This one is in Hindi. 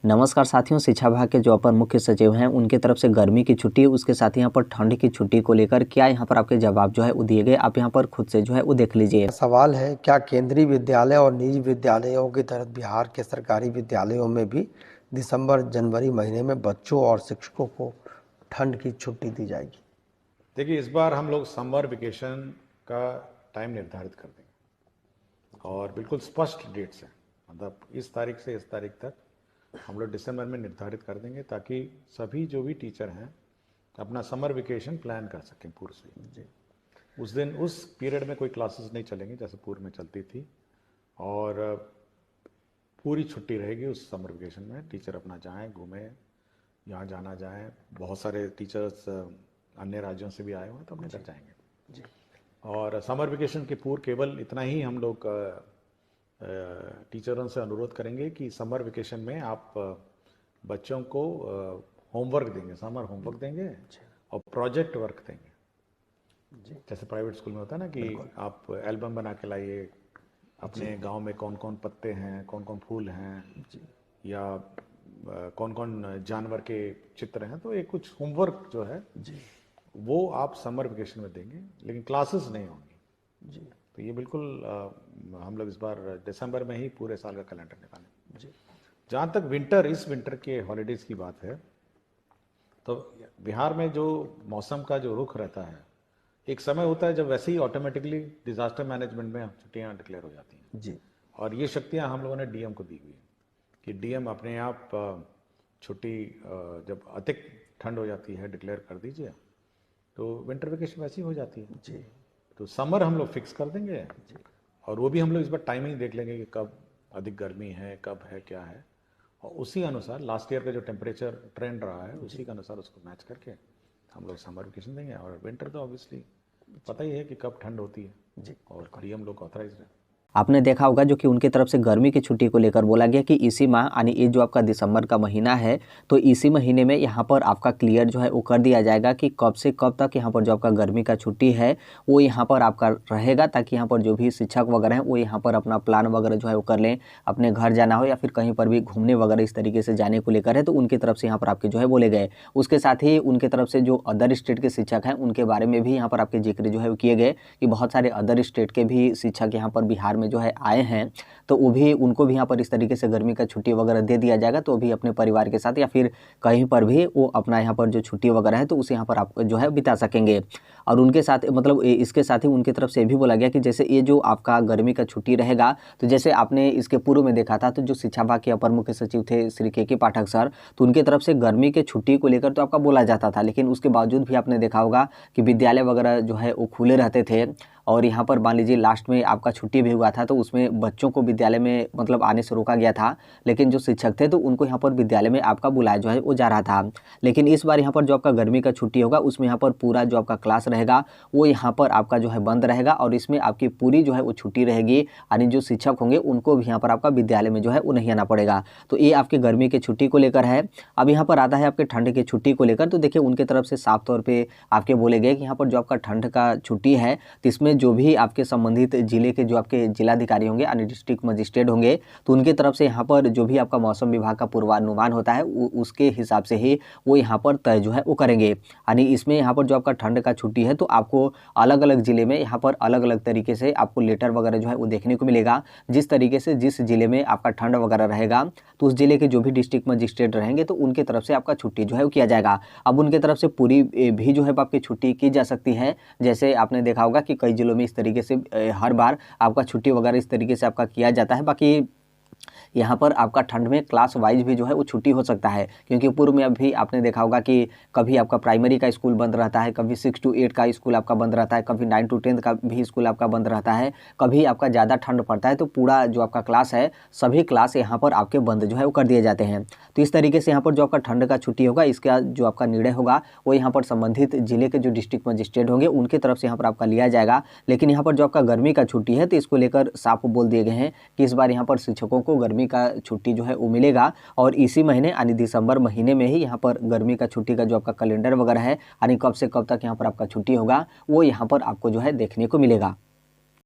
नमस्कार साथियों, शिक्षा विभाग के जो अपर मुख्य सचिव हैं उनके तरफ से गर्मी की छुट्टी, उसके साथ ही यहाँ पर ठंड की छुट्टी को लेकर क्या यहाँ पर आपके जवाब जो है वो दिए गए। आप यहाँ पर खुद से जो है वो देख लीजिए। सवाल है, क्या केंद्रीय विद्यालय और निजी विद्यालयों की तरह बिहार के सरकारी विद्यालयों में भी दिसंबर जनवरी महीने में बच्चों और शिक्षकों को ठंड की छुट्टी दी जाएगी? देखिए, इस बार हम लोग समर वेकेशन का टाइम निर्धारित कर देंगे और बिल्कुल स्पष्ट डेट्स हैं। मतलब इस तारीख से इस तारीख तक हम लोग दिसंबर में निर्धारित कर देंगे ताकि सभी जो भी टीचर हैं अपना समर वेकेशन प्लान कर सकें पूर्व से। उस दिन उस पीरियड में कोई क्लासेस नहीं चलेंगी जैसे पूर्व में चलती थी, और पूरी छुट्टी रहेगी उस समर वेकेशन में। टीचर अपना जाएं, घूमें, यहाँ जाना जाएं। बहुत सारे टीचर्स अन्य राज्यों से भी आए हुए हैं तो अपने घर जाएंगे। और समर वेकेशन के पूर्व केवल इतना ही हम लोग टीचरों से अनुरोध करेंगे कि समर वेकेशन में आप बच्चों को होमवर्क देंगे, समर होमवर्क देंगे और प्रोजेक्ट वर्क देंगे। जैसे प्राइवेट स्कूल में होता है ना कि आप एल्बम बना के लाइए, अपने गांव में कौन कौन पत्ते हैं, कौन कौन फूल हैं, या कौन कौन जानवर के चित्र हैं, तो ये कुछ होमवर्क जो है वो आप समर वेकेशन में देंगे, लेकिन क्लासेस नहीं होंगी। तो ये बिल्कुल हम लोग इस बार दिसंबर में ही पूरे साल का कैलेंडर निकालें। जहाँ तक इस विंटर के हॉलीडेज की बात है, तो बिहार में जो मौसम का जो रुख रहता है, एक समय होता है जब वैसे ही ऑटोमेटिकली डिजास्टर मैनेजमेंट में छुट्टियाँ डिक्लेयर हो जाती हैं जी। और ये शक्तियाँ हम लोगों ने डीएम को दी हुई है कि डीएम अपने आप छुट्टी जब अधिक ठंड हो जाती है डिक्लेयर कर दीजिए, तो विंटर वेकेशन वैसी हो जाती है जी। तो समर हम लोग फिक्स कर देंगे और वो भी हम लोग इस बार टाइमिंग देख लेंगे कि कब अधिक गर्मी है, कब है, क्या है, और उसी अनुसार लास्ट ईयर का जो टेम्परेचर ट्रेंड रहा है उसी के अनुसार उसको मैच करके हम लोग समर वेकेशन देंगे। और विंटर तो ऑब्वियसली पता ही है कि कब ठंड होती है जी, और डीएम लोग ऑथराइज है। आपने देखा होगा जो कि उनके तरफ से गर्मी की छुट्टी को लेकर बोला गया कि इसी माह यानी ये जो आपका दिसंबर का महीना है, तो इसी महीने में यहाँ पर आपका क्लियर जो है वो कर दिया जाएगा कि कब से कब तक यहाँ पर जो आपका गर्मी का छुट्टी है वो यहाँ पर आपका रहेगा, ताकि यहाँ पर जो भी शिक्षक वगैरह हैं वो यहाँ पर अपना प्लान वगैरह जो है वो कर लें। अपने घर जाना हो या फिर कहीं पर भी घूमने वगैरह इस तरीके से जाने को लेकर है, तो उनकी तरफ से यहाँ पर आपके जो है बोले गए। उसके साथ ही उनके तरफ से जो अदर स्टेट के शिक्षक हैं उनके बारे में भी यहाँ पर आपके जिक्र जो है वो किए गए कि बहुत सारे अदर स्टेट के भी शिक्षक यहाँ पर बिहार में जो है आए हैं, तो वो भी उनको भी यहाँ पर इस तरीके से गर्मी का छुट्टी वगैरह दे दिया जाएगा। तो भी अपने परिवार के साथ या फिर कहीं पर भी वो अपना यहाँ पर जो छुट्टी वगैरह है तो उसे यहाँ पर आप जो है बिता सकेंगे। और उनके साथ मतलब इसके साथ ही उनकी तरफ से भी बोला गया कि जैसे ये जो आपका गर्मी का छुट्टी रहेगा, तो जैसे आपने इसके पूर्व में देखा था तो जो शिक्षा विभाग के अपर मुख्य सचिव थे श्री के पाठक सर, तो उनकी तरफ से गर्मी के छुट्टी को लेकर तो आपका बोला जाता था, लेकिन उसके बावजूद भी आपने देखा होगा कि विद्यालय वगैरह जो है वो खुले रहते थे। और यहाँ पर मान लीजिए लास्ट में आपका छुट्टी भी हुआ था तो उसमें बच्चों को विद्यालय में मतलब आने से रोका गया था, लेकिन जो शिक्षक थे तो उनको यहाँ पर विद्यालय में आपका बुलाया जो है वो जा रहा था। लेकिन इस बार यहाँ पर जो आपका गर्मी का छुट्टी होगा उसमें यहाँ पर पूरा जो आपका क्लास रहेगा वो यहाँ पर आपका जो है बंद रहेगा और इसमें आपकी पूरी जो है वो छुट्टी रहेगी, यानी जो शिक्षक होंगे उनको भी यहाँ पर आपका विद्यालय में जो है वो नहीं आना पड़ेगा। तो ये आपके गर्मी की छुट्टी को लेकर है। अब यहाँ पर आता है आपके ठंड की छुट्टी को लेकर, तो देखिए उनके तरफ से साफ तौर पर आपके बोले गए कि यहाँ पर जो आपका ठंड का छुट्टी है तो इसमें जो भी आपके संबंधित जिले के जो आपके जिलाधिकारी होंगे यानी डिस्ट्रिक्ट मजिस्ट्रेट होंगे, तो उनके तरफ से यहाँ पर जो भी आपका मौसम विभाग का पूर्वानुमान होता है उसके हिसाब से ही वो यहाँ पर तय जो है वो करेंगे। यानी इसमें यहाँ पर जो आपका ठंड का छुट्टी है तो आपको अलग अलग जिले में यहाँ पर अलग अलग तरीके से आपको लेटर वगैरह जो है वो देखने को मिलेगा। जिस तरीके से जिस जिले में आपका ठंड वगैरह रहेगा तो उस जिले के जो भी डिस्ट्रिक्ट मजिस्ट्रेट रहेंगे तो उनके तरफ से आपका छुट्टी जो है वो किया जाएगा। अब उनके तरफ से पूरी भी जो है आपकी छुट्टी की जा सकती है। जैसे आपने देखा होगा कि कई जिलों में इस तरीके से हर बार आपका छुट्टी वगैरह इस तरीके से आपका किया जाता है। बाकी यहाँ पर आपका ठंड में क्लास वाइज भी जो है वो छुट्टी हो सकता है, क्योंकि पूर्व में अभी आपने देखा होगा कि कभी आपका प्राइमरी का स्कूल बंद रहता है, कभी 6 to 8 का स्कूल आपका बंद रहता है, कभी 9 to 10 का भी स्कूल आपका बंद रहता है। कभी आपका ज़्यादा ठंड पड़ता है तो पूरा जो आपका क्लास है सभी क्लास यहाँ पर आपके बंद जो है वो कर दिए जाते हैं। तो इस तरीके से यहाँ पर जो आपका ठंड का छुट्टी होगा इसका जो आपका निर्णय होगा वो यहाँ पर संबंधित जिले के जो डिस्ट्रिक्ट मजिस्ट्रेट होंगे उनकी तरफ से यहाँ पर आपका लिया जाएगा। लेकिन यहाँ पर जो आपका गर्मी का छुट्टी है तो इसको लेकर साफ बोल दिए गए हैं कि इस बार यहाँ पर शिक्षकों को गर्मी का छुट्टी जो है वो मिलेगा और इसी महीने यानी दिसंबर महीने में ही यहाँ पर गर्मी का छुट्टी का जो आपका कैलेंडर वगैरह है यानी कब से कब तक यहाँ पर आपका छुट्टी होगा वो यहाँ पर आपको जो है देखने को मिलेगा।